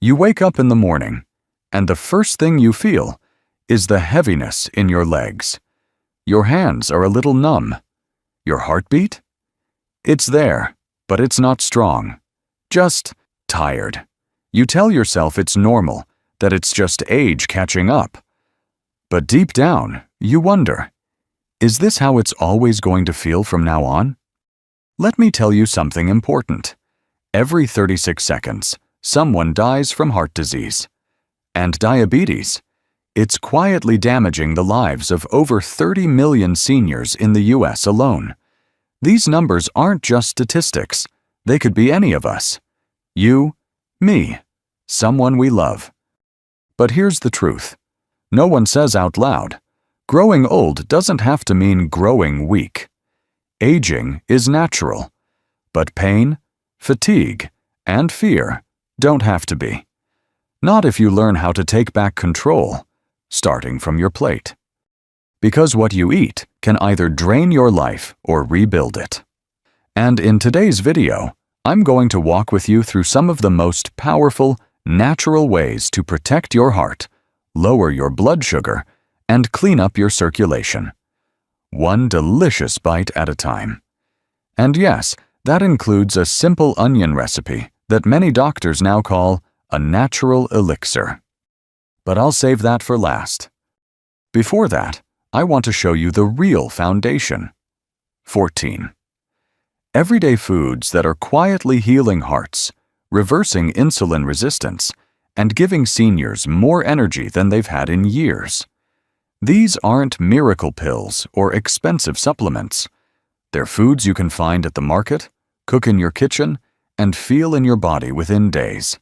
You wake up in the morning, and the first thing you feel is the heaviness in your legs. Your hands are a little numb. Your heartbeat? It's there, but it's not strong. Just tired. You tell yourself it's normal, that it's just age catching up. But deep down, you wonder, is this how it's always going to feel from now on? Let me tell you something important. Every 36 seconds, someone dies from heart disease. And diabetes, it's quietly damaging the lives of over 30 million seniors in the US alone. These numbers aren't just statistics. They could be any of us. You, me, someone we love. But here's the truth. No one says out loud, growing old doesn't have to mean growing weak. Aging is natural, but pain, fatigue, and fear don't have to be. Not if you learn how to take back control, starting from your plate. Because what you eat can either drain your life or rebuild it. And in today's video, I'm going to walk with you through some of the most powerful, natural ways to protect your heart, lower your blood sugar, and clean up your circulation. One delicious bite at a time. And yes, that includes a simple onion recipe that many doctors now call a natural elixir. But I'll save that for last. Before that, I want to show you the real foundation. 14. Everyday foods that are quietly healing hearts, reversing insulin resistance, and giving seniors more energy than they've had in years. These aren't miracle pills or expensive supplements. They're foods you can find at the market, cook in your kitchen, and feel in your body within days.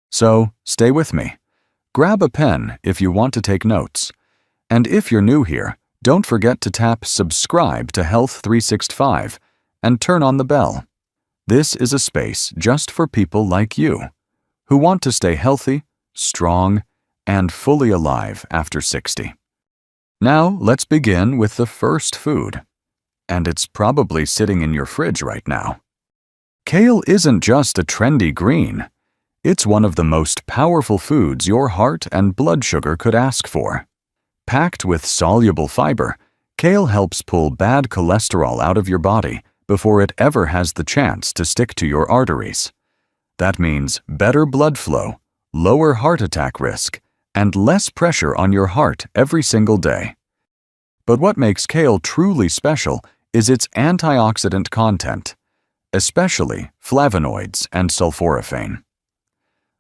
So, stay with me. Grab a pen if you want to take notes. And if you're new here, don't forget to tap subscribe to Health 365 and turn on the bell. This is a space just for people like you, who want to stay healthy, strong, and fully alive after 60. Now, let's begin with the first food. And it's probably sitting in your fridge right now. Kale isn't just a trendy green. It's one of the most powerful foods your heart and blood sugar could ask for. Packed with soluble fiber, kale helps pull bad cholesterol out of your body before it ever has the chance to stick to your arteries. That means better blood flow, lower heart attack risk, and less pressure on your heart every single day. But what makes kale truly special is its antioxidant content, especially flavonoids and sulforaphane.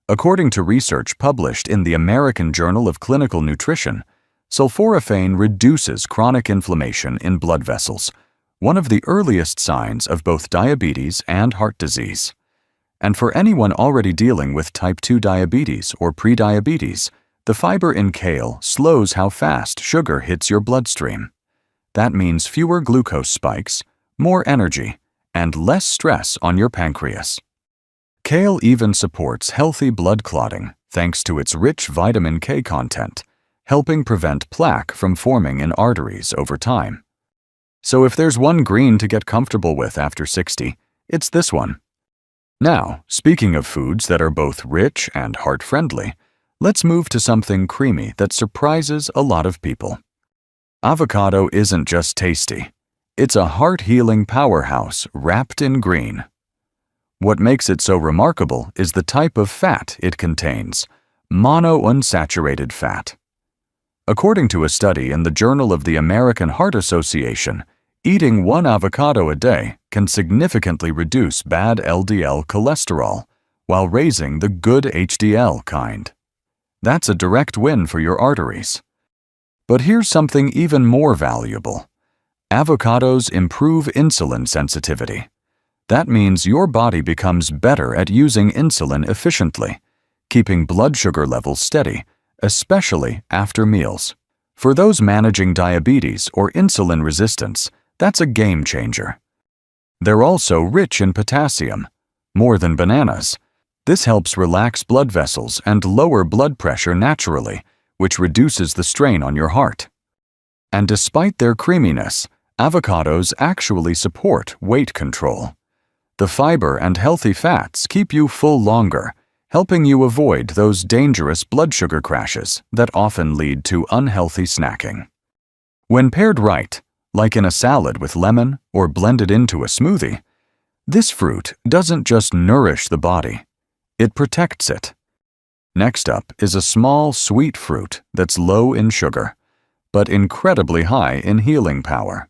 According to research published in the American Journal of Clinical Nutrition, sulforaphane reduces chronic inflammation in blood vessels, one of the earliest signs of both diabetes and heart disease. And for anyone already dealing with type 2 diabetes or prediabetes, the fiber in kale slows how fast sugar hits your bloodstream. That means fewer glucose spikes, more energy, and less stress on your pancreas. Kale even supports healthy blood clotting thanks to its rich vitamin K content, helping prevent plaque from forming in arteries over time. So if there's one green to get comfortable with after 60, it's this one. Now, speaking of foods that are both rich and heart-friendly, let's move to something creamy that surprises a lot of people. Avocado isn't just tasty. It's a heart-healing powerhouse wrapped in green. What makes it so remarkable is the type of fat it contains, monounsaturated fat. According to a study in the Journal of the American Heart Association, eating one avocado a day can significantly reduce bad LDL cholesterol while raising the good HDL kind. That's a direct win for your arteries. But here's something even more valuable. Avocados improve insulin sensitivity. That means your body becomes better at using insulin efficiently, keeping blood sugar levels steady, especially after meals. For those managing diabetes or insulin resistance, that's a game changer. They're also rich in potassium, more than bananas. This helps relax blood vessels and lower blood pressure naturally, which reduces the strain on your heart. And despite their creaminess, avocados actually support weight control. The fiber and healthy fats keep you full longer, helping you avoid those dangerous blood sugar crashes that often lead to unhealthy snacking. When paired right, like in a salad with lemon or blended into a smoothie, this fruit doesn't just nourish the body, it protects it. Next up is a small, sweet fruit that's low in sugar, but incredibly high in healing power.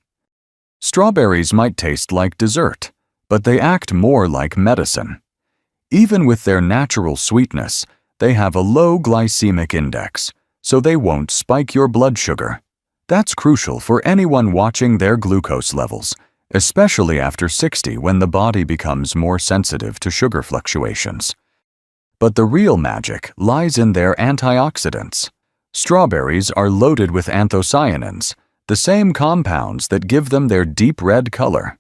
Strawberries might taste like dessert, but they act more like medicine. Even with their natural sweetness, they have a low glycemic index, so they won't spike your blood sugar. That's crucial for anyone watching their glucose levels, especially after 60 when the body becomes more sensitive to sugar fluctuations. But the real magic lies in their antioxidants. Strawberries are loaded with anthocyanins, the same compounds that give them their deep red color.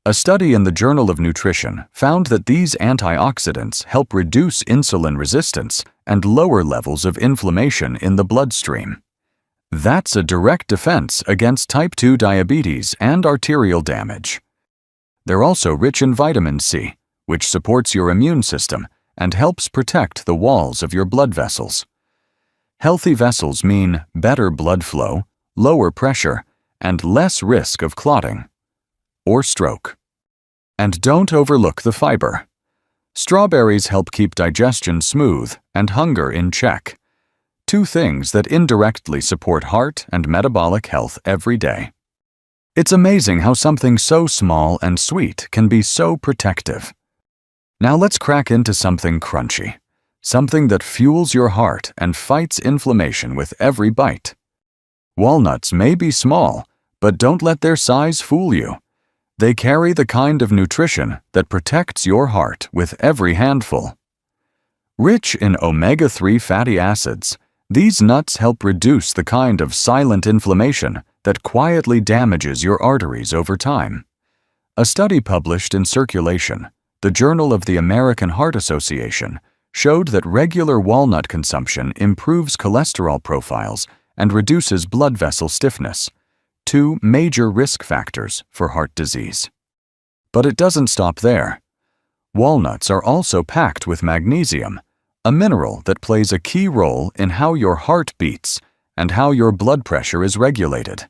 A study in the Journal of Nutrition found that these antioxidants help reduce insulin resistance and lower levels of inflammation in the bloodstream. That's a direct defense against type 2 diabetes and arterial damage. They're also rich in vitamin C, which supports your immune system and helps protect the walls of your blood vessels. Healthy vessels mean better blood flow, lower pressure, and less risk of clotting or stroke. And don't overlook the fiber. Strawberries help keep digestion smooth and hunger in check, two things that indirectly support heart and metabolic health every day. It's amazing how something so small and sweet can be so protective. Now let's crack into something crunchy, something that fuels your heart and fights inflammation with every bite. Walnuts may be small, but don't let their size fool you. They carry the kind of nutrition that protects your heart with every handful. Rich in omega-3 fatty acids, these nuts help reduce the kind of silent inflammation that quietly damages your arteries over time. A study published in Circulation, the Journal of the American Heart Association, showed that regular walnut consumption improves cholesterol profiles and reduces blood vessel stiffness, two major risk factors for heart disease. But it doesn't stop there. Walnuts are also packed with magnesium, a mineral that plays a key role in how your heart beats and how your blood pressure is regulated.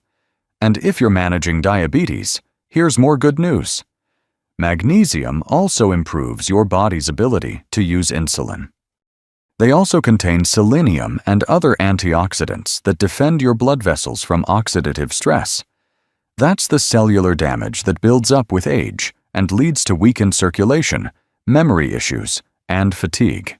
And if you're managing diabetes, here's more good news. Magnesium also improves your body's ability to use insulin. They also contain selenium and other antioxidants that defend your blood vessels from oxidative stress. That's the cellular damage that builds up with age and leads to weakened circulation, memory issues, and fatigue.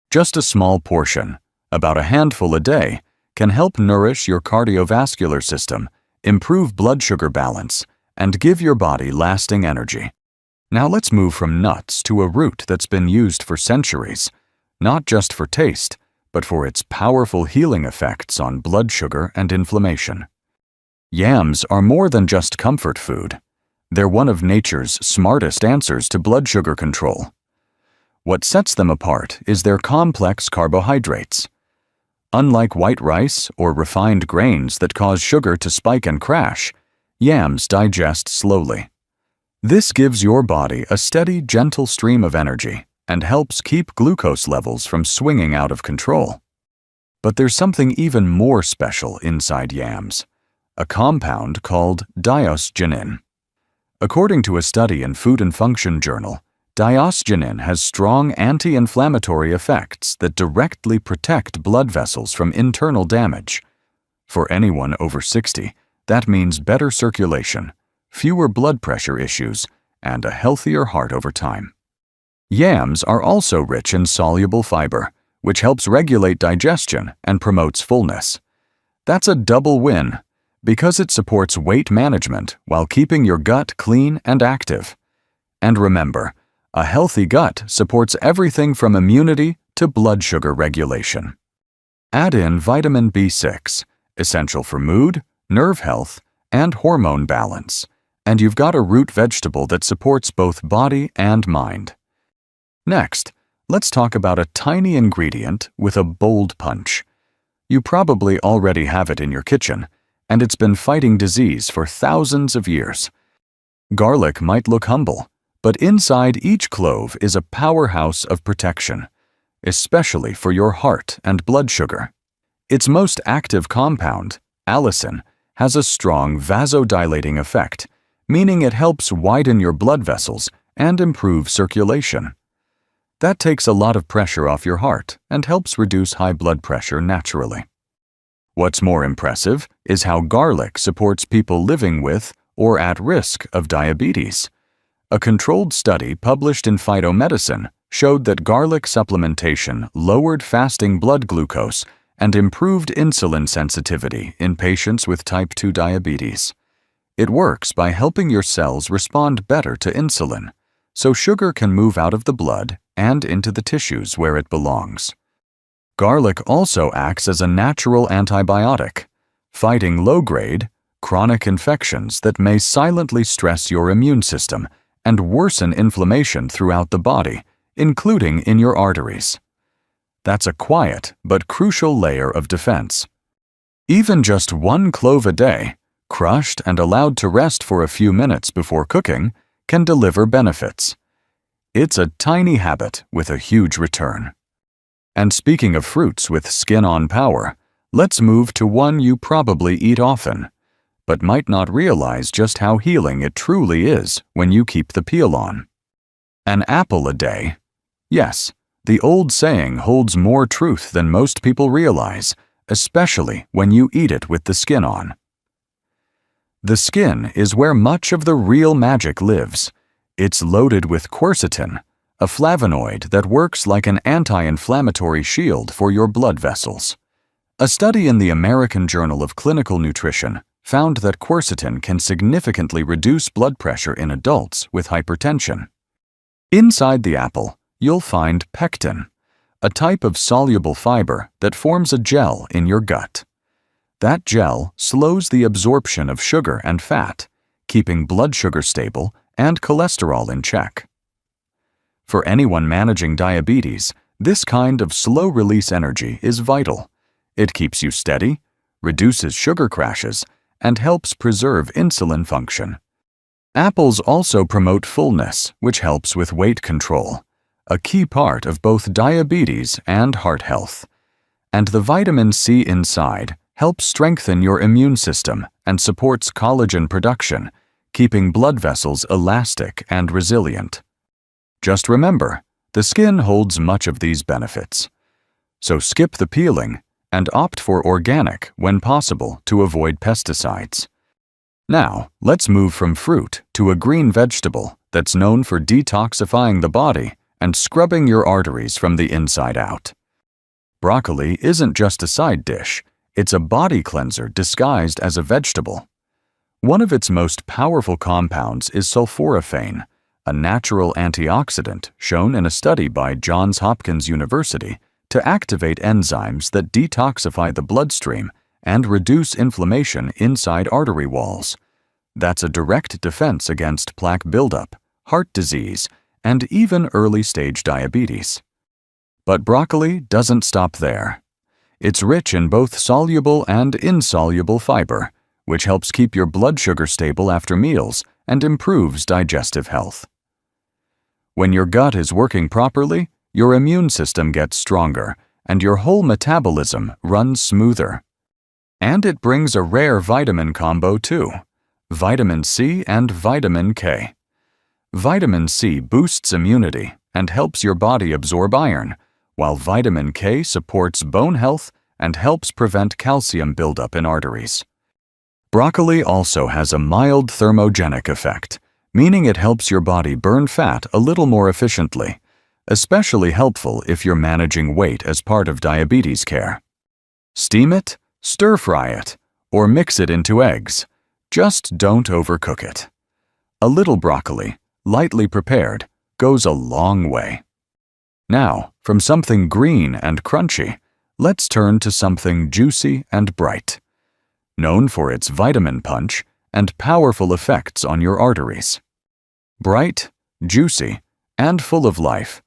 Just a small portion, about a handful a day, can help nourish your cardiovascular system, improve blood sugar balance, and give your body lasting energy. Now let's move from nuts to a root that's been used for centuries, not just for taste, but for its powerful healing effects on blood sugar and inflammation. Yams are more than just comfort food. They're one of nature's smartest answers to blood sugar control. What sets them apart is their complex carbohydrates. Unlike white rice or refined grains that cause sugar to spike and crash, yams digest slowly. This gives your body a steady, gentle stream of energy and helps keep glucose levels from swinging out of control. But there's something even more special inside yams, a compound called diosgenin. According to a study in Food and Function Journal, diosgenin has strong anti-inflammatory effects that directly protect blood vessels from internal damage. For anyone over 60, that means better circulation, fewer blood pressure issues, and a healthier heart over time. Yams are also rich in soluble fiber, which helps regulate digestion and promotes fullness. That's a double win, because it supports weight management while keeping your gut clean and active. And remember, a healthy gut supports everything from immunity to blood sugar regulation. Add in vitamin B6, essential for mood, nerve health, and hormone balance, and you've got a root vegetable that supports both body and mind. Next, let's talk about a tiny ingredient with a bold punch. You probably already have it in your kitchen, and it's been fighting disease for thousands of years. Garlic might look humble, but inside each clove is a powerhouse of protection, especially for your heart and blood sugar. Its most active compound, allicin, has a strong vasodilating effect, meaning it helps widen your blood vessels and improve circulation. That takes a lot of pressure off your heart and helps reduce high blood pressure naturally. What's more impressive is how garlic supports people living with or at risk of diabetes. A controlled study published in Phytomedicine showed that garlic supplementation lowered fasting blood glucose and improved insulin sensitivity in patients with type 2 diabetes. It works by helping your cells respond better to insulin, so sugar can move out of the blood and into the tissues where it belongs. Garlic also acts as a natural antibiotic, fighting low-grade, chronic infections that may silently stress your immune system and worsen inflammation throughout the body, including in your arteries. That's a quiet but crucial layer of defense. Even just 1 clove a day, crushed and allowed to rest for a few minutes before cooking, can deliver benefits. It's a tiny habit with a huge return. And speaking of fruits with skin-on power, let's move to one you probably eat often, but might not realize just how healing it truly is when you keep the peel on. An apple a day. Yes, the old saying holds more truth than most people realize, especially when you eat it with the skin on. The skin is where much of the real magic lives. It's loaded with quercetin, a flavonoid that works like an anti-inflammatory shield for your blood vessels. A study in the American Journal of Clinical Nutrition found that quercetin can significantly reduce blood pressure in adults with hypertension. Inside the apple, you'll find pectin, a type of soluble fiber that forms a gel in your gut. That gel slows the absorption of sugar and fat, keeping blood sugar stable and cholesterol in check. For anyone managing diabetes, this kind of slow-release energy is vital. It keeps you steady, reduces sugar crashes, and helps preserve insulin function. Apples also promote fullness, which helps with weight control, a key part of both diabetes and heart health. And the vitamin C inside helps strengthen your immune system and supports collagen production, keeping blood vessels elastic and resilient. Just remember, the skin holds much of these benefits. So skip the peeling and opt for organic when possible to avoid pesticides. Now, let's move from fruit to a green vegetable that's known for detoxifying the body and scrubbing your arteries from the inside out. Broccoli isn't just a side dish, it's a body cleanser disguised as a vegetable. One of its most powerful compounds is sulforaphane, a natural antioxidant shown in a study by Johns Hopkins University to activate enzymes that detoxify the bloodstream and reduce inflammation inside artery walls. That's a direct defense against plaque buildup, heart disease, and even early-stage diabetes. But broccoli doesn't stop there. It's rich in both soluble and insoluble fiber, which helps keep your blood sugar stable after meals and improves digestive health. When your gut is working properly, your immune system gets stronger and your whole metabolism runs smoother. And it brings a rare vitamin combo too, vitamin C and vitamin K. Vitamin C boosts immunity and helps your body absorb iron, while vitamin K supports bone health and helps prevent calcium buildup in arteries. Broccoli also has a mild thermogenic effect, meaning it helps your body burn fat a little more efficiently, especially helpful if you're managing weight as part of diabetes care. Steam it, stir-fry it, or mix it into eggs. Just don't overcook it. A little broccoli, lightly prepared, goes a long way. Now, from something green and crunchy, let's turn to something juicy and bright. Known for its vitamin punch and powerful effects on your arteries. Bright, juicy, and full of life,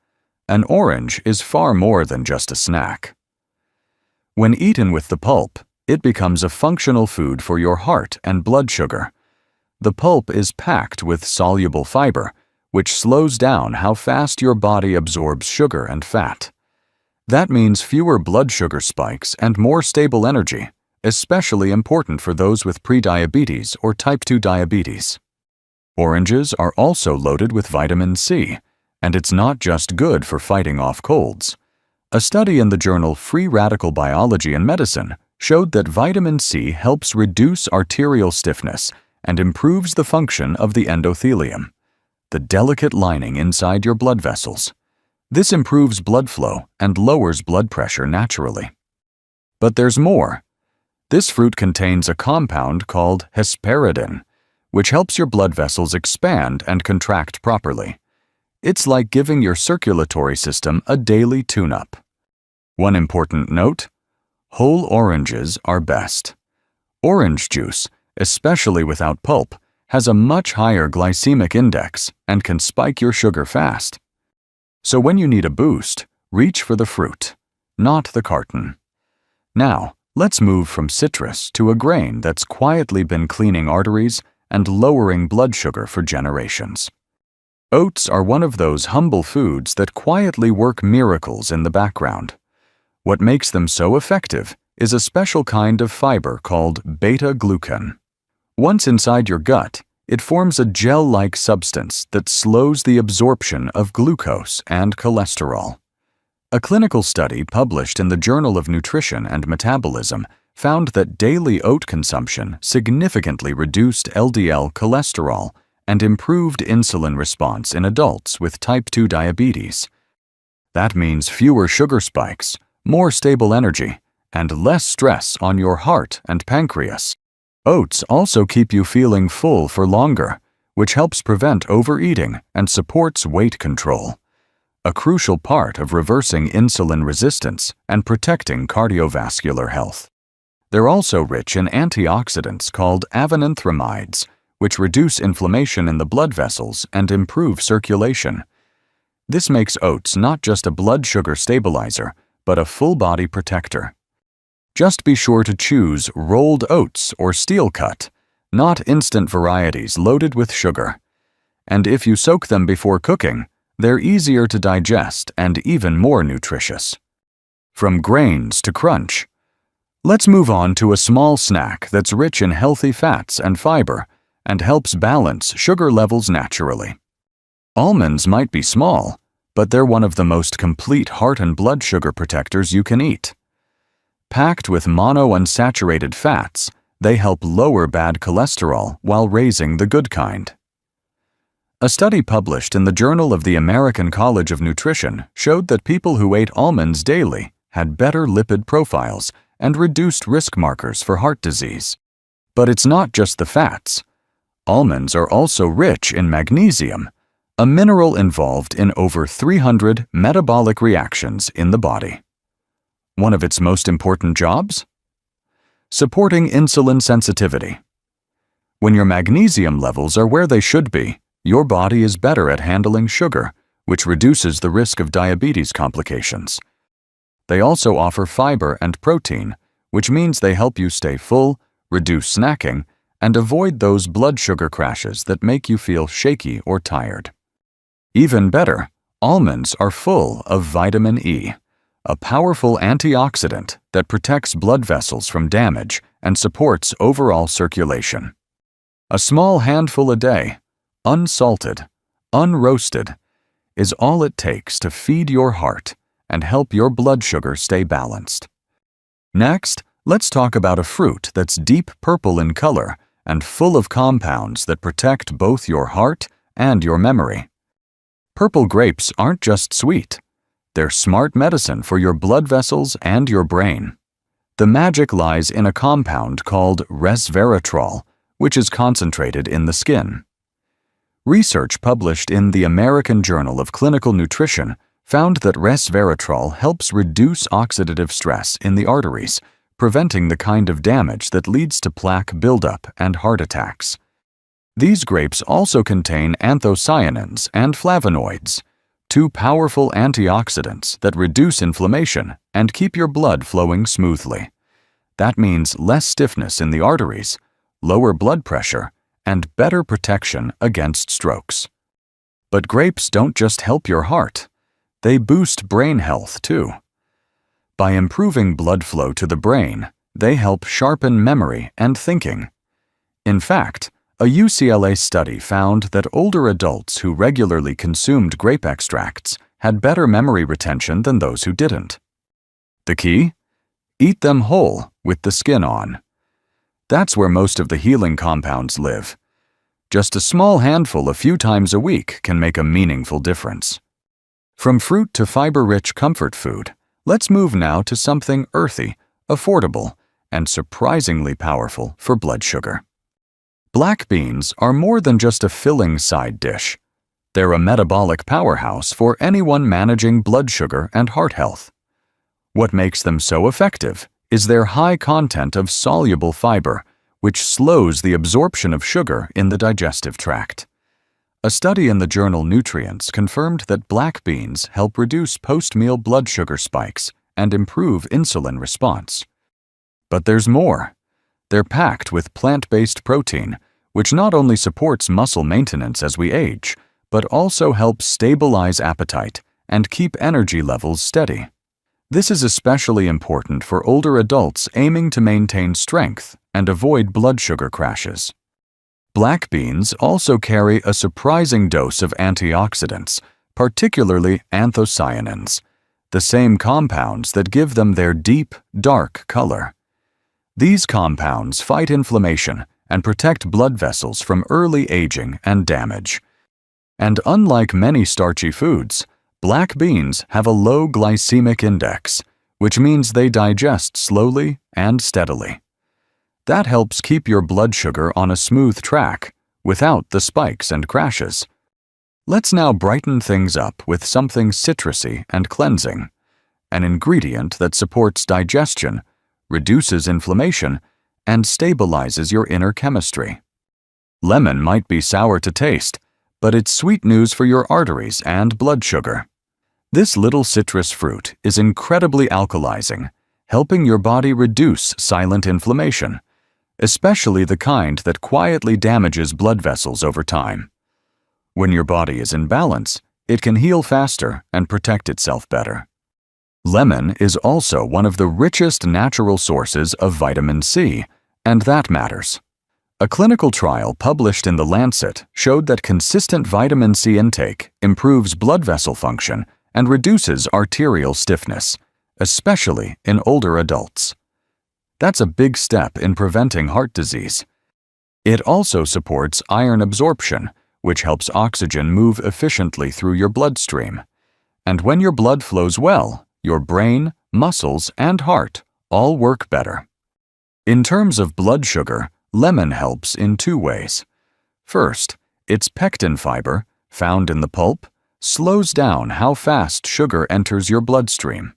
an orange is far more than just a snack. When eaten with the pulp, it becomes a functional food for your heart and blood sugar. The pulp is packed with soluble fiber, which slows down how fast your body absorbs sugar and fat. That means fewer blood sugar spikes and more stable energy, especially important for those with prediabetes or type 2 diabetes. Oranges are also loaded with vitamin C, and it's not just good for fighting off colds. A study in the journal Free Radical Biology and Medicine showed that vitamin C helps reduce arterial stiffness and improves the function of the endothelium, the delicate lining inside your blood vessels. This improves blood flow and lowers blood pressure naturally. But there's more. This fruit contains a compound called hesperidin, which helps your blood vessels expand and contract properly. It's like giving your circulatory system a daily tune-up. One important note: whole oranges are best. Orange juice, especially without pulp, has a much higher glycemic index and can spike your sugar fast. So when you need a boost, reach for the fruit, not the carton. Now, let's move from citrus to a grain that's quietly been cleaning arteries and lowering blood sugar for generations. Oats are one of those humble foods that quietly work miracles in the background. What makes them so effective is a special kind of fiber called beta-glucan. Once inside your gut, it forms a gel-like substance that slows the absorption of glucose and cholesterol. A clinical study published in the Journal of Nutrition and Metabolism found that daily oat consumption significantly reduced LDL cholesterol and improved insulin response in adults with type 2 diabetes. That means fewer sugar spikes, more stable energy, and less stress on your heart and pancreas. Oats also keep you feeling full for longer, which helps prevent overeating and supports weight control, a crucial part of reversing insulin resistance and protecting cardiovascular health. They're also rich in antioxidants called avenanthramides, which reduce inflammation in the blood vessels and improve circulation. This makes oats not just a blood sugar stabilizer, but a full-body protector. Just be sure to choose rolled oats or steel cut, not instant varieties loaded with sugar. And if you soak them before cooking, they're easier to digest and even more nutritious. From grains to crunch. Let's move on to a small snack that's rich in healthy fats and fiber and helps balance sugar levels naturally. Almonds might be small, but they're one of the most complete heart and blood sugar protectors you can eat. Packed with monounsaturated fats, they help lower bad cholesterol while raising the good kind. A study published in the Journal of the American College of Nutrition showed that people who ate almonds daily had better lipid profiles and reduced risk markers for heart disease. But it's not just the fats. Almonds are also rich in magnesium, a mineral involved in over 300 metabolic reactions in the body. One of its most important jobs? Supporting insulin sensitivity. When your magnesium levels are where they should be, your body is better at handling sugar, which reduces the risk of diabetes complications. They also offer fiber and protein, which means they help you stay full, reduce snacking, and avoid those blood sugar crashes that make you feel shaky or tired. Even better, almonds are full of vitamin E, a powerful antioxidant that protects blood vessels from damage and supports overall circulation. A small handful a day, unsalted, unroasted, is all it takes to feed your heart and help your blood sugar stay balanced. Next, let's talk about a fruit that's deep purple in color and full of compounds that protect both your heart and your memory. Purple grapes aren't just sweet. They're smart medicine for your blood vessels and your brain. The magic lies in a compound called resveratrol, which is concentrated in the skin. Research published in the American Journal of Clinical Nutrition found that resveratrol helps reduce oxidative stress in the arteries, preventing the kind of damage that leads to plaque buildup and heart attacks. These grapes also contain anthocyanins and flavonoids, two powerful antioxidants that reduce inflammation and keep your blood flowing smoothly. That means less stiffness in the arteries, lower blood pressure, and better protection against strokes. But grapes don't just help your heart. They boost brain health too. By improving blood flow to the brain, they help sharpen memory and thinking. In fact, a UCLA study found that older adults who regularly consumed grape extracts had better memory retention than those who didn't. The key? Eat them whole, with the skin on. That's where most of the healing compounds live. Just a small handful a few times a week can make a meaningful difference. From fruit to fiber-rich comfort food, let's move now to something earthy, affordable, and surprisingly powerful for blood sugar. Black beans are more than just a filling side dish. They're a metabolic powerhouse for anyone managing blood sugar and heart health. What makes them so effective is their high content of soluble fiber, which slows the absorption of sugar in the digestive tract. A study in the journal Nutrients confirmed that black beans help reduce post-meal blood sugar spikes and improve insulin response. But there's more. They're packed with plant-based protein, which not only supports muscle maintenance as we age, but also helps stabilize appetite and keep energy levels steady. This is especially important for older adults aiming to maintain strength and avoid blood sugar crashes. Black beans also carry a surprising dose of antioxidants, particularly anthocyanins, the same compounds that give them their deep, dark color. These compounds fight inflammation and protect blood vessels from early aging and damage. And unlike many starchy foods, black beans have a low glycemic index, which means they digest slowly and steadily. That helps keep your blood sugar on a smooth track, without the spikes and crashes. Let's now brighten things up with something citrusy and cleansing, an ingredient that supports digestion, reduces inflammation, and stabilizes your inner chemistry. Lemon might be sour to taste, but it's sweet news for your arteries and blood sugar. This little citrus fruit is incredibly alkalizing, helping your body reduce silent inflammation, especially the kind that quietly damages blood vessels over time. When your body is in balance, it can heal faster and protect itself better. Lemon is also one of the richest natural sources of vitamin C, and that matters. A clinical trial published in The Lancet showed that consistent vitamin C intake improves blood vessel function and reduces arterial stiffness, especially in older adults. That's a big step in preventing heart disease. It also supports iron absorption, which helps oxygen move efficiently through your bloodstream. And when your blood flows well, your brain, muscles, and heart all work better. In terms of blood sugar, lemon helps in two ways. First, its pectin fiber, found in the pulp, slows down how fast sugar enters your bloodstream.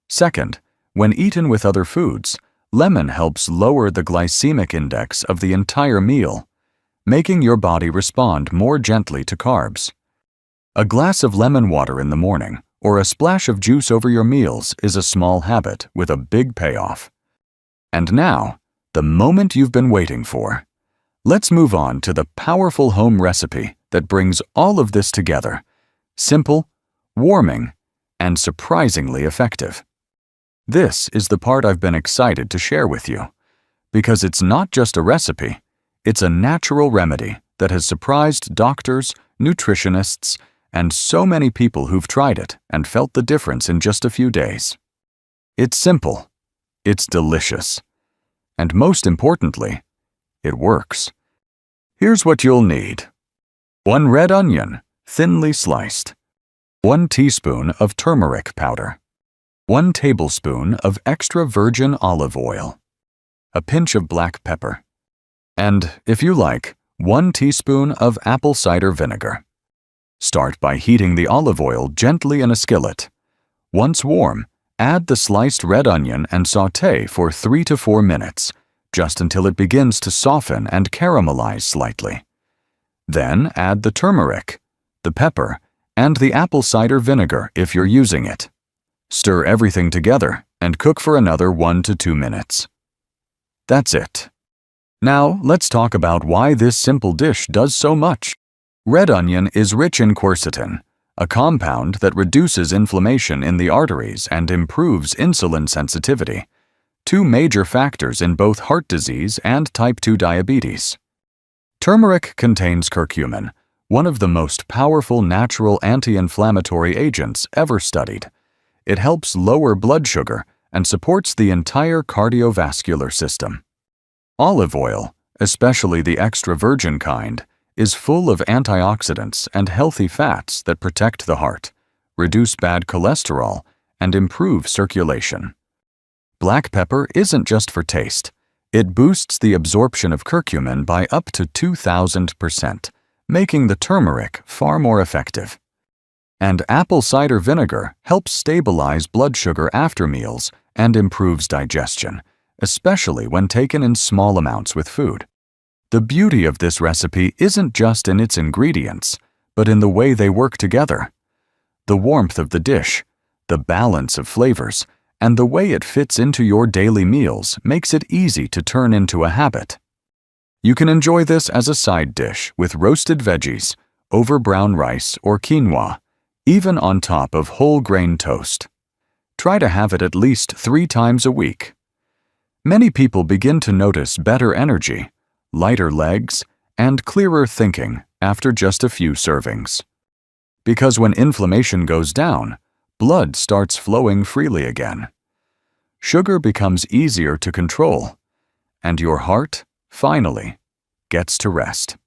Second, when eaten with other foods, lemon helps lower the glycemic index of the entire meal, making your body respond more gently to carbs. A glass of lemon water in the morning or a splash of juice over your meals is a small habit with a big payoff. And now, the moment you've been waiting for. Let's move on to the powerful home recipe that brings all of this together. Simple, warming, and surprisingly effective. This is the part I've been excited to share with you, because it's not just a recipe, it's a natural remedy that has surprised doctors, nutritionists, and so many people who've tried it and felt the difference in just a few days. It's simple, it's delicious, and most importantly, it works. Here's what you'll need. 1 red onion, thinly sliced. 1 teaspoon of turmeric powder. 1 tablespoon of extra virgin olive oil. A pinch of black pepper. And, if you like, 1 teaspoon of apple cider vinegar. Start by heating the olive oil gently in a skillet. Once warm, add the sliced red onion and sauté for 3 to 4 minutes, just until it begins to soften and caramelize slightly. Then add the turmeric, the pepper, and the apple cider vinegar if you're using it. Stir everything together and cook for another 1 to 2 minutes. That's it. Now, let's talk about why this simple dish does so much. Red onion is rich in quercetin, a compound that reduces inflammation in the arteries and improves insulin sensitivity, two major factors in both heart disease and type 2 diabetes. Turmeric contains curcumin, one of the most powerful natural anti-inflammatory agents ever studied. It helps lower blood sugar and supports the entire cardiovascular system. Olive oil, especially the extra virgin kind, is full of antioxidants and healthy fats that protect the heart, reduce bad cholesterol, and improve circulation. Black pepper isn't just for taste. It boosts the absorption of curcumin by up to 2,000%, making the turmeric far more effective. And apple cider vinegar helps stabilize blood sugar after meals and improves digestion, especially when taken in small amounts with food. The beauty of this recipe isn't just in its ingredients, but in the way they work together. The warmth of the dish, the balance of flavors, and the way it fits into your daily meals makes it easy to turn into a habit. You can enjoy this as a side dish with roasted veggies, over brown rice or quinoa, even on top of whole grain toast. Try to have it at least 3 times a week. Many people begin to notice better energy, lighter legs, and clearer thinking after just a few servings. Because when inflammation goes down, blood starts flowing freely again. Sugar becomes easier to control, and your heart, finally, gets to rest.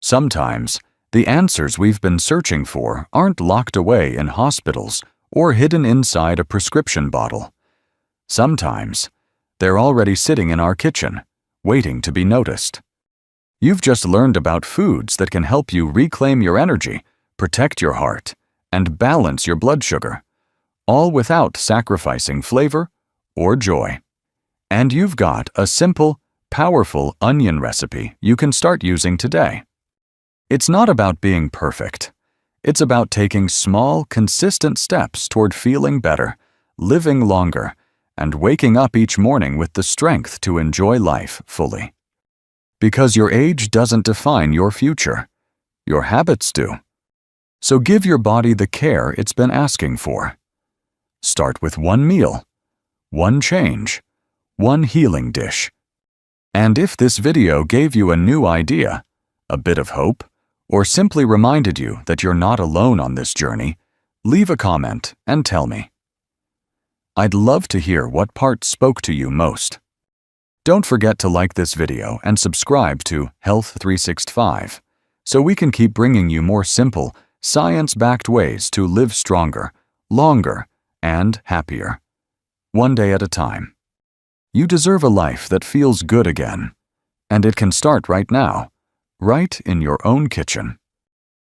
Sometimes, the answers we've been searching for aren't locked away in hospitals or hidden inside a prescription bottle. Sometimes, they're already sitting in our kitchen, waiting to be noticed. You've just learned about foods that can help you reclaim your energy, protect your heart, and balance your blood sugar, all without sacrificing flavor or joy. And you've got a simple, powerful onion recipe you can start using today. It's not about being perfect. It's about taking small, consistent steps toward feeling better, living longer, and waking up each morning with the strength to enjoy life fully. Because your age doesn't define your future. Your habits do. So give your body the care it's been asking for. Start with one meal, one change, one healing dish. And if this video gave you a new idea, a bit of hope, or simply reminded you that you're not alone on this journey, leave a comment and tell me. I'd love to hear what part spoke to you most. Don't forget to like this video and subscribe to Health 365 so we can keep bringing you more simple, science-backed ways to live stronger, longer, and happier. One day at a time. You deserve a life that feels good again, and it can start right now, right in your own kitchen.